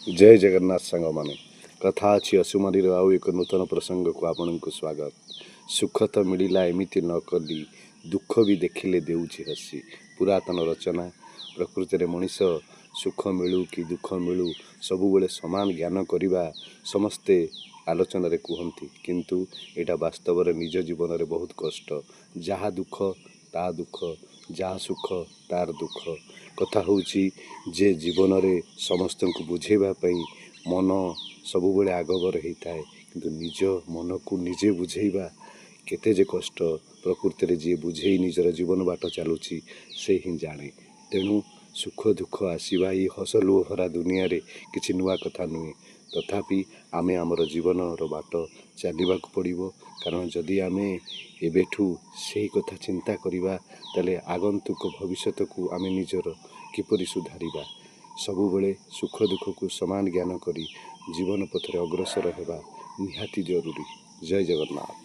जय जगन्नाथ सांग मैंने कथा अच्छी असुमारी आउ एक नूतन प्रसंग को आपण को स्वागत। सुख तो मिलला एमती न कली दुख भी देखिले देउछि हसी। पुरातन रचना। प्रकृति रे मनीष सुख मिलू कि दुख मिलू सबुबले समान ज्ञान करवा समस्ते आलोचन रे कहती, किंतु एटा वास्तव रे निज जीवन रे बहुत कष्ट। जहा दुख ता दुख, जहा सुख तार दुख। कथा होउछि जे जीवन रे समस्त को बुझेबा पई मन सबुबले आगबर होता है, किंतु निज मन को निजे बुझेबा केते जे कष्ट। प्रकृति रे जी बुझे निजर जीवन बाट चलुछि से ही जाने। तेणु सुख दुख आसवा ये हस लुह भरा दुनिया रे किछि नुआ कथा नुहे। तथापि आमे आमर जीवन बाट चलने को पड़ो, कारण जदि आमे एबेठू से कथा चिंता करिबा ताले आगंतुक भविष्यत को आमे निजर किपरि सुधारिबा। सबुबले सुख दुख को समान ज्ञान करी जीवन पथरे अग्रसर हेबा निहाती जरूरी। जय जगन्नाथ।